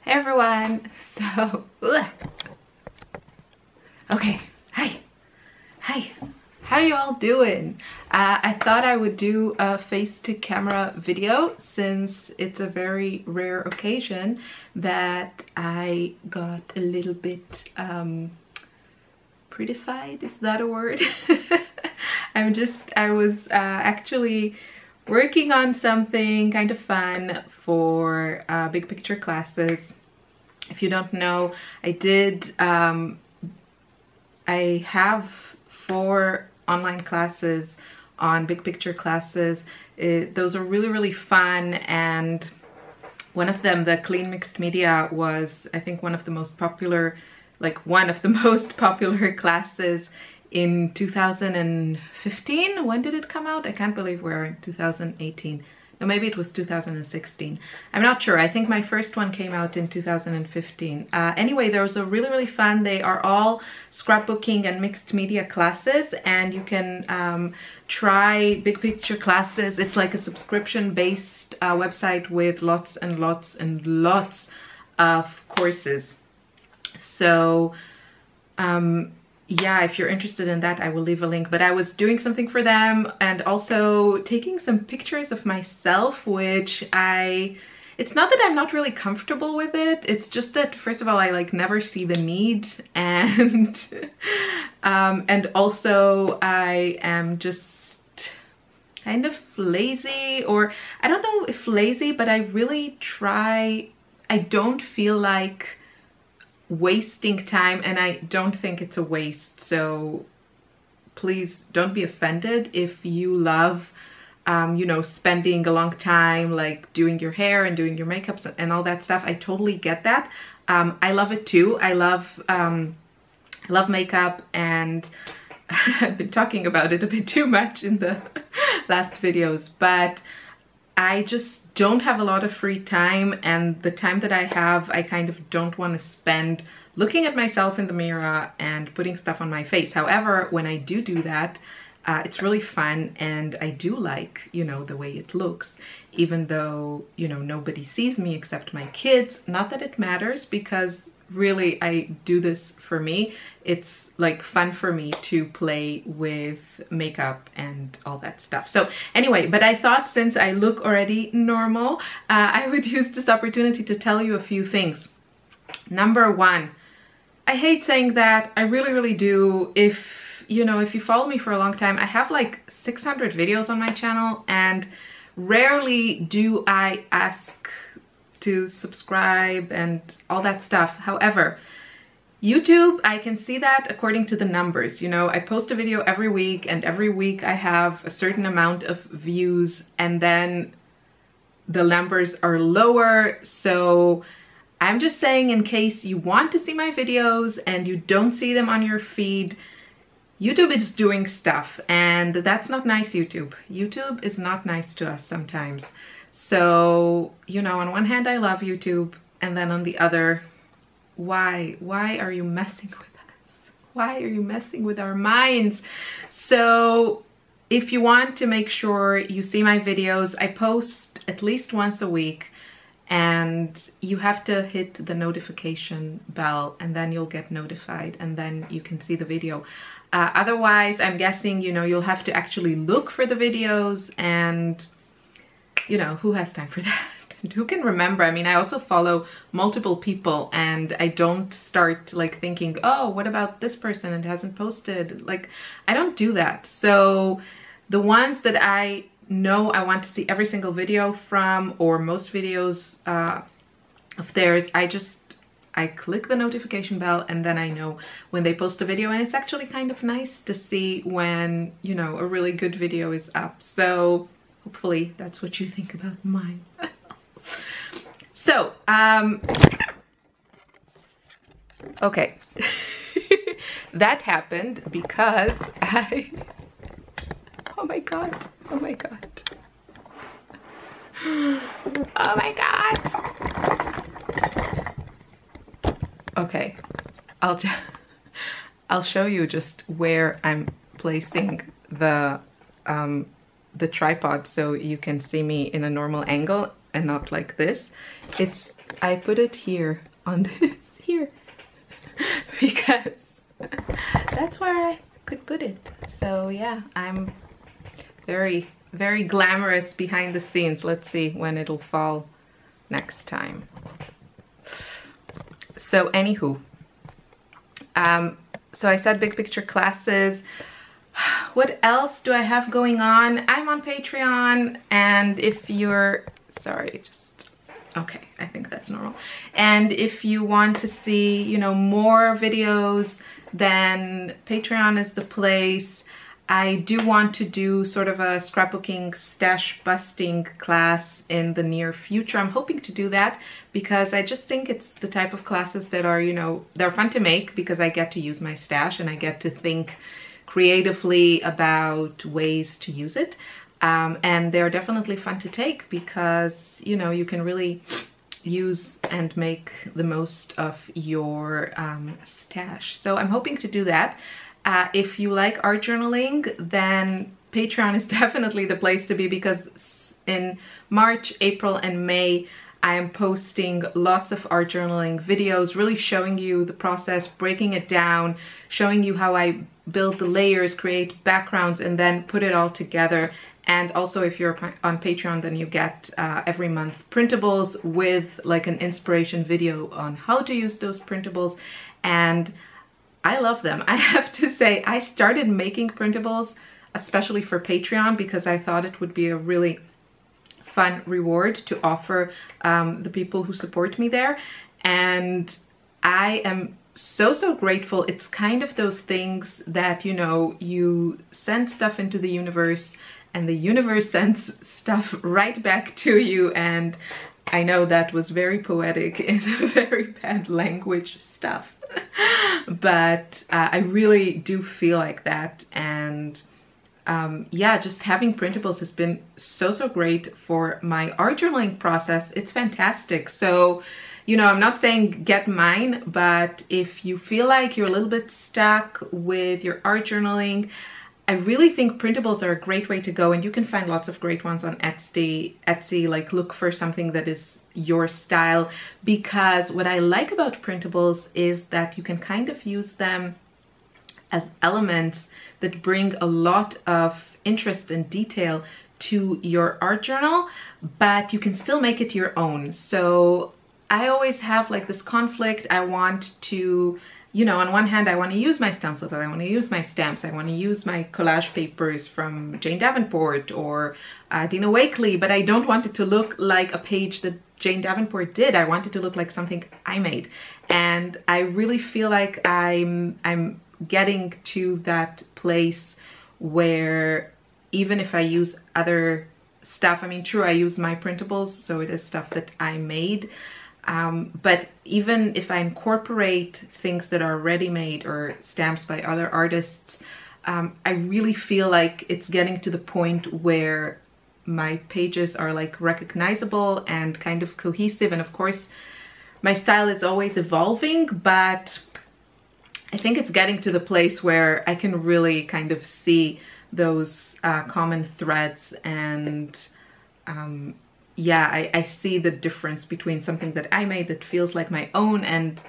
Hey everyone. Okay, hi. How you all doing? I thought I would do a face-to-camera video since it's a very rare occasion that I got a little bit prettified. Is that a word? I was actually working on something kind of fun for big picture classes. If you don't know, I have 4 online classes on big picture classes. Those are really fun, and one of them, the clean mixed media, was I think one of the most popular classes in 2015. When did it come out? I can't believe we're in 2018. No, maybe it was 2016. I'm not sure. I think my first one came out in 2015. Anyway, those are really fun. They are all scrapbooking and mixed media classes, and you can try big picture classes. It's like a subscription-based website with lots and lots of courses. So yeah, if you're interested in that, I will leave a link. But I was doing something for them and also taking some pictures of myself, which it's not that I'm not really comfortable with it. It's just that, first of all, I never see the need, and and also I am just kind of lazy, or I don't know if lazy, but I really try. I don't feel like wasting time, and I don't think it's a waste. So please don't be offended if you love you know, spending a long time doing your hair and doing your makeups and all that stuff. I totally get that. I love it too. I love makeup, and I've been talking about it a bit too much in the last videos, but I just don't have a lot of free time, and the time that I have, I kind of don't want to spend looking at myself in the mirror and putting stuff on my face. However, when I do that, it's really fun, and I do like, you know, the way it looks, even though, you know, nobody sees me except my kids. Not that it matters, because really I do this for me. It's fun for me to play with makeup and all that stuff. So anyway, but I thought since I look already normal, I would use this opportunity to tell you a few things. Number one, I hate saying that, I really do. If you know, if you follow me for a long time, I have 600 videos on my channel, and rarely do I ask to subscribe and all that stuff. However, YouTube, I can see that according to the numbers. You know, I post a video every week, and every week I have a certain amount of views, and then the numbers are lower. So I'm just saying, in case you want to see my videos and you don't see them on your feed, YouTube is doing stuff, and that's not nice, YouTube. YouTube is not nice to us sometimes. So, you know, on one hand I love YouTube, and then on the other, why are you messing with us? Why are you messing with our minds? So if you want to make sure you see my videos, I post at least once a week, and you have to hit the notification bell, and then you'll get notified, and then you can see the video. Otherwise, I'm guessing, you know, you'll have to actually look for the videos, and you know, who has time for that? Who can remember? I mean, I also follow multiple people, and I don't start thinking, oh, what about this person, it hasn't posted. I don't do that. So the ones that I know I want to see every single video from, or most videos of theirs, I click the notification bell, and then I know when they post a video, and it's actually kind of nice to see when, you know, a really good video is up. So hopefully that's what you think about mine. So, okay. That happened because oh my god. Oh my god. Okay, I'll show you just where I'm placing the tripod so you can see me in a normal angle. and not like this. I put it here on this here because that's where I could put it. So yeah, I'm very, very glamorous behind the scenes. Let's see when it'll fall next time. So anywho, so I said big picture classes. What else do I have going on? I'm on Patreon, and if you're, sorry, okay, I think that's normal. And if you want to see, you know, more videos, then Patreon is the place. I do want to do sort of a scrapbooking stash busting class in the near future. I'm hoping to do that because I just think it's the type of classes that are, you know, they're fun to make because I get to use my stash and I get to think creatively about ways to use it. And they're definitely fun to take because, you know, you can really use and make the most of your stash. So I'm hoping to do that. If you like art journaling, then Patreon is definitely the place to be because in March, April, and May, I am posting lots of art journaling videos, really showing you the process, breaking it down, showing you how I build the layers, create backgrounds, and then put it all together. And also if you're on Patreon, then you get every month printables with like an inspiration video on how to use those printables. And I love them. I have to say, I started making printables especially for Patreon because I thought it would be a really fun reward to offer the people who support me there. And I am so grateful. It's kind of those things that, you know, you send stuff into the universe and the universe sends stuff right back to you. And I know that was very poetic in a very bad language stuff. But I really do feel like that. And yeah, just having printables has been so great for my art journaling process. It's fantastic. So, you know, I'm not saying get mine, but if you feel like you're a little bit stuck with your art journaling, I really think printables are a great way to go, and you can find lots of great ones on Etsy, like look for something that is your style, because what I like about printables is that you can kind of use them as elements that bring a lot of interest and detail to your art journal, but you can still make it your own. So I always have like this conflict. I want to, you know, on one hand, I want to use my stencils, I want to use my stamps, I want to use my collage papers from Jane Davenport or Dina Wakley, but I don't want it to look like a page that Jane Davenport did. I want it to look like something I made. And I really feel like I'm getting to that place where even if I use other stuff, I mean, true, I use my printables, so it is stuff that I made. But even if I incorporate things that are ready-made or stamps by other artists, I really feel like it's getting to the point where my pages are like recognizable and kind of cohesive. And of course, my style is always evolving, but I think it's getting to the place where I can really kind of see those common threads, and yeah, I see the difference between something that I made that feels like my own, and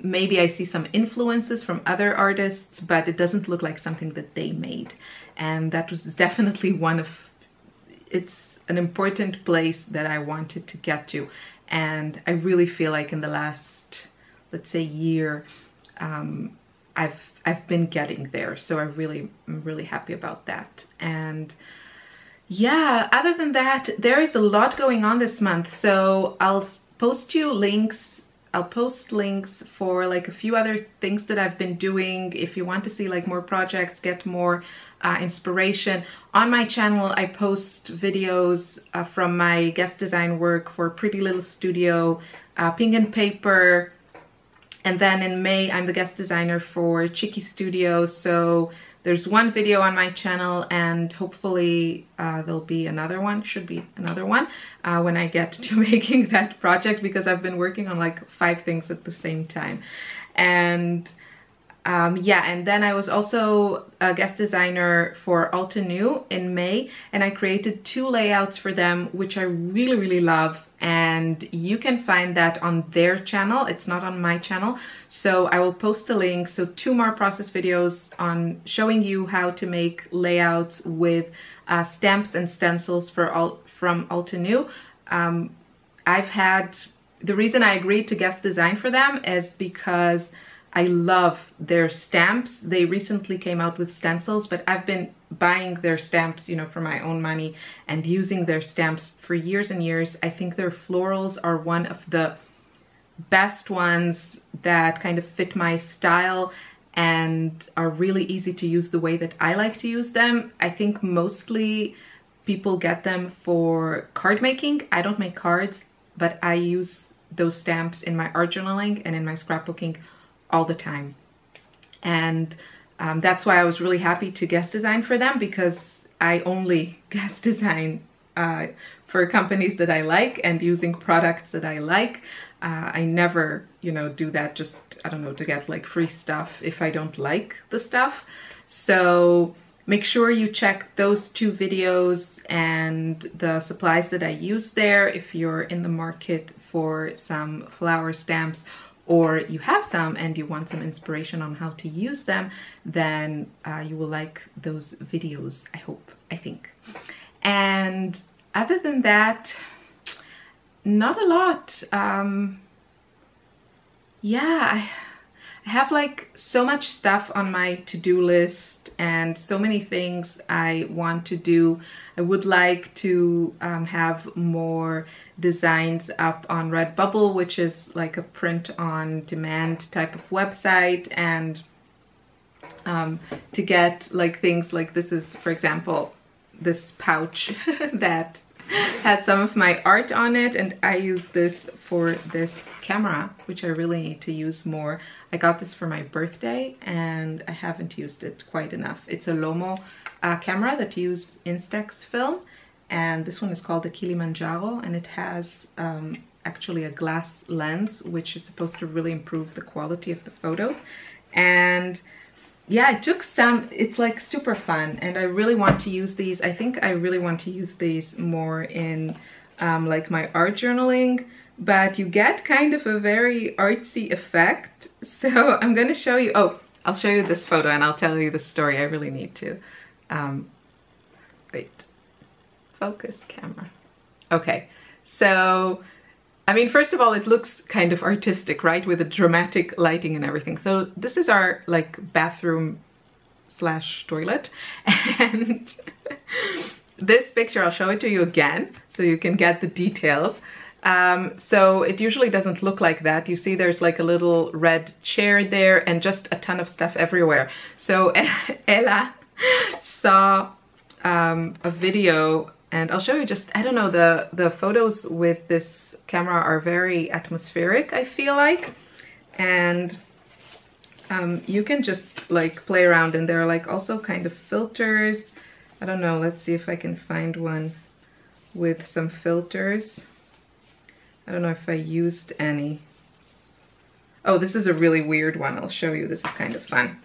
maybe I see some influences from other artists, but it doesn't look like something that they made. And that was definitely one of, it's an important place that I wanted to get to. And I really feel like in the last, let's say, year, I've been getting there. So I'm really happy about that. And yeah, other than that, there is a lot going on this month. So I'll post you links. I'll post links for like a few other things that I've been doing. If you want to see like more projects, get more inspiration. On my channel, I post videos from my guest design work for Pretty Little Studio, Pink and Paper. And then in May, I'm the guest designer for Chicky Studio. So there's one video on my channel, and hopefully there'll be another one, should be another one, when I get to making that project, because I've been working on like 5 things at the same time. And Yeah, and then I was also a guest designer for Altenew in May, and I created 2 layouts for them, which I really, really love. And you can find that on their channel. It's not on my channel. So I will post a link. So 2 more process videos on showing you how to make layouts with stamps and stencils from Altenew. The reason I agreed to guest design for them is because I love their stamps. They recently came out with stencils, but I've been buying their stamps, you know, for my own money and using their stamps for years and years. I think their florals are one of the best ones that kind of fit my style and are really easy to use the way that I like to use them. I think mostly people get them for card making. I don't make cards, but I use those stamps in my art journaling and in my scrapbooking all the time. And that's why I was really happy to guest design for them, because I only guest design for companies that I like and using products that I like. I never, you know, do that just, I don't know, to get like free stuff if I don't like the stuff. So make sure you check those 2 videos and the supplies that I use there if you're in the market for some flower stamps, or you have some and you want some inspiration on how to use them, then you will like those videos, I think. And other than that, not a lot. Yeah, I have like so much stuff on my to-do list and so many things I want to do. I would like to have more designs up on Redbubble, which is like a print on demand type of website, and to get like things like this is, for example, this pouch that has some of my art on it, and I use this for this camera, which I really need to use more. I got this for my birthday and I haven't used it quite enough. It's a Lomo camera that uses Instax film, and this one is called the Kilimanjaro, and it has actually a glass lens, which is supposed to really improve the quality of the photos. And yeah, I took some, it's like super fun, and I really want to use these. I think I really want to use these more in like my art journaling, but you get kind of a very artsy effect. So I'm going to show you, oh, I'll show you this photo and I'll tell you the story. I really need to. Wait, focus camera. Okay, so I mean, first of all, it looks kind of artistic, right? With the dramatic lighting and everything. So this is our like bathroom slash toilet. And this picture, I'll show it to you again so you can get the details. So it usually doesn't look like that. You see there's like a little red chair there and just a ton of stuff everywhere. So Ella saw a video, and I'll show you just, I don't know, the photos with this camera are very atmospheric, I feel like, and you can just like play around, and there are like also kind of filters. I don't know, let's see if I can find one with some filters. I don't know if I used any. Oh, this is a really weird one. I'll show you. This is kind of fun.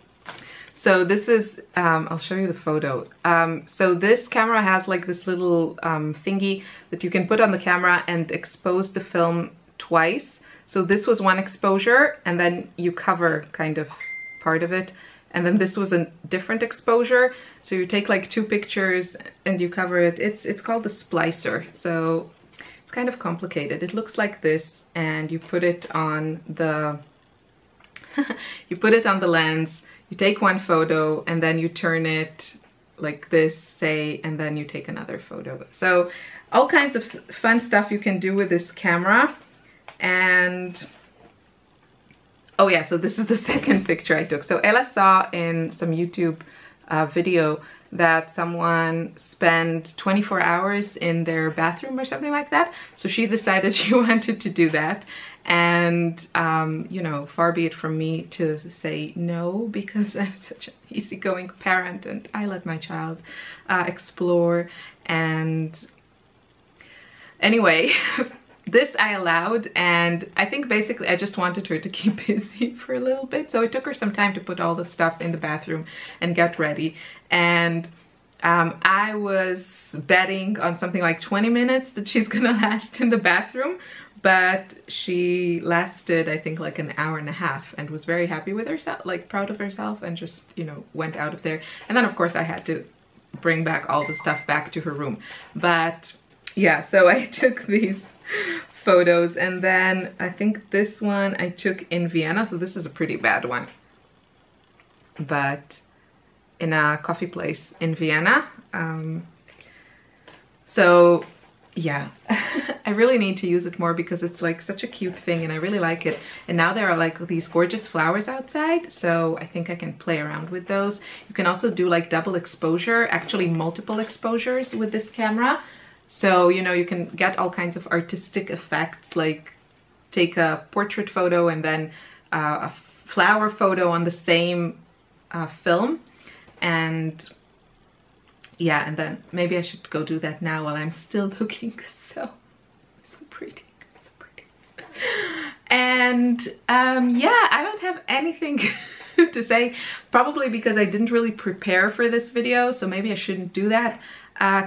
So this is, I'll show you the photo. So this camera has like this little thingy that you can put on the camera and expose the film twice. So this was one exposure, and then you cover kind of part of it. And then this was a different exposure. So you take like 2 pictures and you cover it. It's called the splicer. So it's kind of complicated. It looks like this, and you put it on the, you put it on the lens. You take one photo and then you turn it like this, say, and then you take another photo. So all kinds of fun stuff you can do with this camera. And oh yeah, so this is the second picture I took. So Ella saw in some YouTube video that someone spent 24 hours in their bathroom or something like that. So she decided she wanted to do that. And, you know, far be it from me to say no, because I'm such an easygoing parent and I let my child explore. And anyway, this I allowed, and I think basically I just wanted her to keep busy for a little bit. So it took her some time to put all the stuff in the bathroom and get ready. And I was betting on something like 20 minutes that she's gonna last in the bathroom, but she lasted, I think, like an hour and a half, and was very happy with herself, like proud of herself, and just, you know, went out of there. And then of course I had to bring back all the stuff back to her room. But yeah, so I took these photos, and then I think this one I took in Vienna, so this is a pretty bad one, but in a coffee place in Vienna. So yeah, I really need to use it more because it's like such a cute thing and I really like it. And now there are like these gorgeous flowers outside, so I think I can play around with those. You can also do like double exposure, actually multiple exposures with this camera. So, you know, you can get all kinds of artistic effects, like take a portrait photo and then a flower photo on the same film. And yeah, and then maybe I should go do that now while I'm still looking so pretty, so pretty. And yeah, I don't have anything to say, probably because I didn't really prepare for this video, so maybe I shouldn't do that.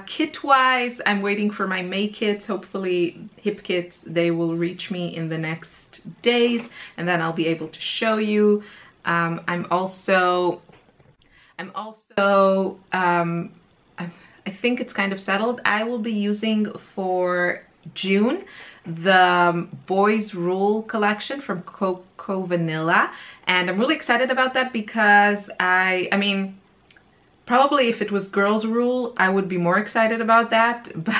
Kit wise, I'm waiting for my May kits, hopefully hip kits. They will reach me in the next days, and then I'll be able to show you. I think it's kind of settled. I will be using for June the Boys Rule collection from Coco Vanilla, and I'm really excited about that because I mean, probably if it was Girls Rule, I would be more excited about that, but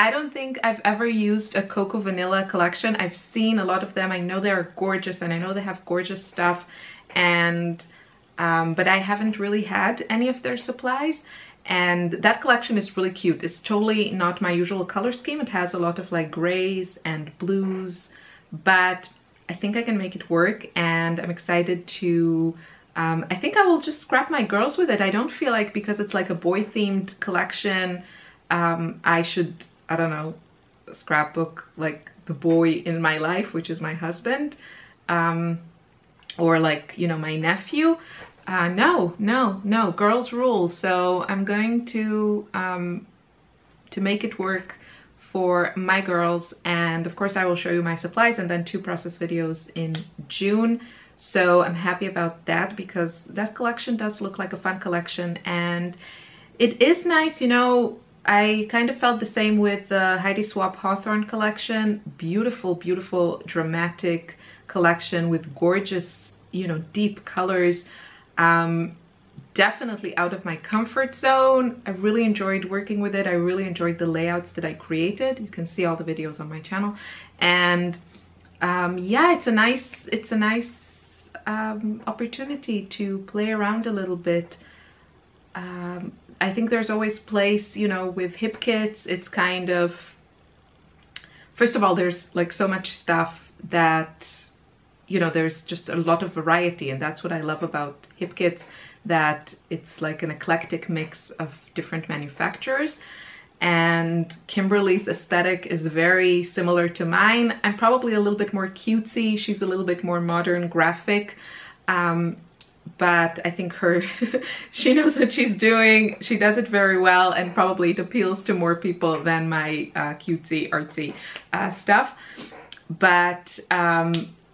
I don't think I've ever used a Coco Vanilla collection. I've seen a lot of them. I know they are gorgeous and I know they have gorgeous stuff, and but I haven't really had any of their supplies, and that collection is really cute. It's totally not my usual color scheme. It has a lot of like grays and blues, but I think I can make it work, and I'm excited to I think I will just scrap my girls with it. I don't feel like, because it's like a boy themed collection, I should, I don't know, scrapbook like the boy in my life, which is my husband, or like, you know, my nephew. No, girls rule. So I'm going to make it work for my girls, and of course I will show you my supplies and then 2 process videos in June. So I'm happy about that because that collection does look like a fun collection, and it is nice, you know. I kind of felt the same with the Heidi Swapp Hawthorne collection. Beautiful, beautiful, dramatic collection with gorgeous, you know, deep colors. Definitely out of my comfort zone. I really enjoyed working with it. I really enjoyed the layouts that I created. You can see all the videos on my channel, and yeah, it's a nice opportunity to play around a little bit. I think there's always place, you know, with hip kits. It's kind of, first of all, there's like so much stuff that, you know, there's just a lot of variety, and that's what I love about hip kits, that it's like an eclectic mix of different manufacturers. And Kimberly's aesthetic is very similar to mine. I'm probably a little bit more cutesy. She's a little bit more modern graphic. But I think she knows what she's doing. She does it very well, and probably it appeals to more people than my cutesy, artsy stuff. But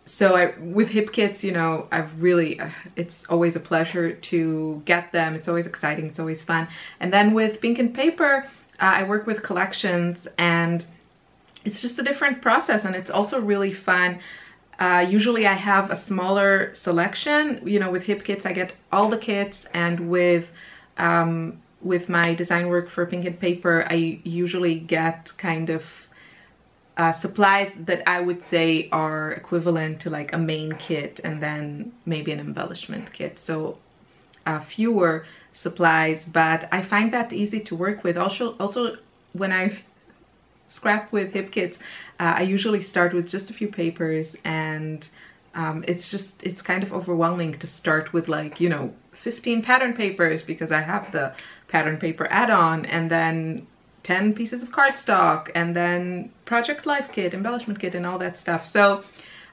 so with hip kits, you know, I've really, it's always a pleasure to get them. It's always exciting. It's always fun. And then with Pink and Paper, I work with collections, and it's just a different process, and it's also really fun. Usually I have a smaller selection. You know, with hip kits I get all the kits, and with my design work for Pink and Paper I usually get kind of supplies that I would say are equivalent to like a main kit and then maybe an embellishment kit. So fewer supplies, but I find that easy to work with. Also when I scrap with hip kits, I usually start with just a few papers, and it's kind of overwhelming to start with, like, you know, 15 pattern papers, because I have the pattern paper add-on, and then 10 pieces of cardstock, and then project life kit, embellishment kit, and all that stuff. So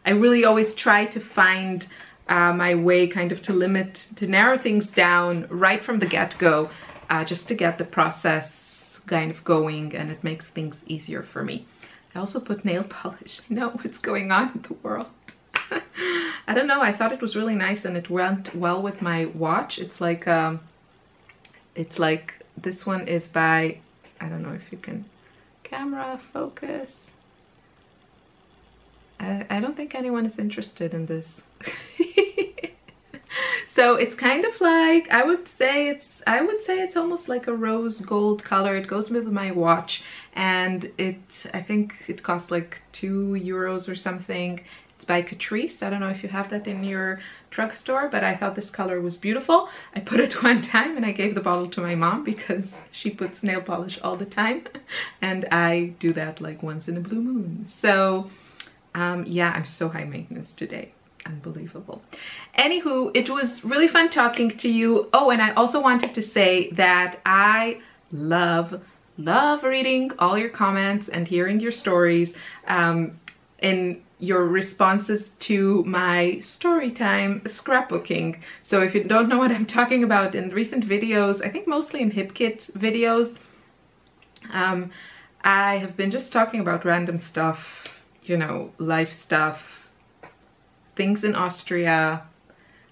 I really always try to find my way kind of to narrow things down right from the get-go, just to get the process kind of going, and it makes things easier for me. I also put nail polish. I know what's going on in the world. I don't know, I thought it was really nice and it went well with my watch. It's like this one is by, I don't know if you can camera focus. I don't think anyone is interested in this. So it's kind of like, I would say it's almost like a rose gold color. It goes with my watch, and I think it costs like €2 or something. It's by Catrice. I don't know if you have that in your drugstore, but I thought this color was beautiful. I put it one time and I gave the bottle to my mom because she puts nail polish all the time, and I do that like once in a blue moon. So yeah, I'm so high maintenance today. Unbelievable. Anywho, it was really fun talking to you. Oh, and I also wanted to say that I love reading all your comments and hearing your stories in your responses to my story time scrapbooking. So if you don't know what I'm talking about, in recent videos, I think mostly in HipKit videos, I have been just talking about random stuff, you know, life stuff, things in Austria,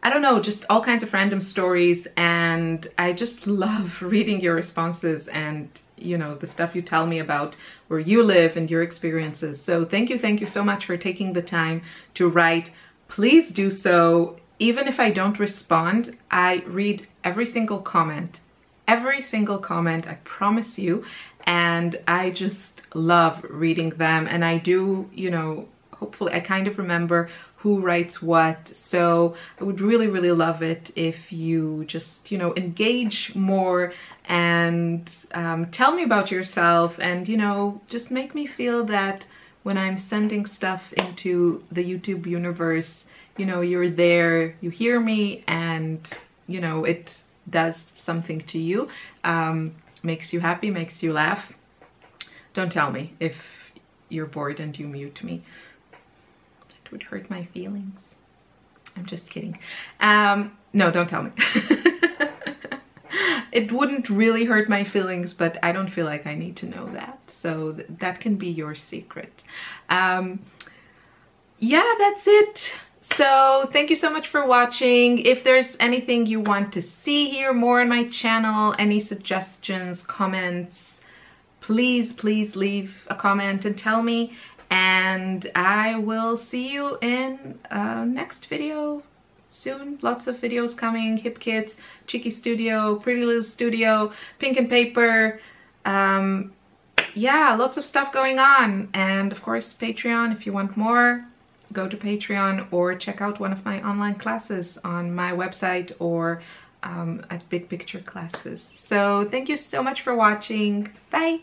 I don't know, just all kinds of random stories, and I just love reading your responses and, you know, the stuff you tell me about where you live and your experiences. So thank you so much for taking the time to write. Please do so. Even if I don't respond, I read every single comment, I promise you, and I just love reading them. And I do, you know, hopefully I kind of remember who writes what. So I would really love it if you just, you know, engage more and tell me about yourself, and, you know, just make me feel that when I'm sending stuff into the YouTube universe, you know, you're there, you hear me, and, you know, it does something to you, makes you happy, makes you laugh. Don't tell me if you're bored and you mute me. Would hurt my feelings. I'm just kidding. No, don't tell me. It wouldn't really hurt my feelings, but I don't feel like I need to know that. So that can be your secret. Yeah, that's it. So thank you so much for watching. If there's anything you want to see here more on my channel, any suggestions, comments, please leave a comment and tell me. And I will see you in next video soon. Lots of videos coming. Hip Kits, Cheeky Studio, Pretty Little Studio, Pink and Paper. Yeah, lots of stuff going on. And of course, Patreon. If you want more, go to Patreon or check out one of my online classes on my website or at Big Picture Classes. So thank you so much for watching. Bye.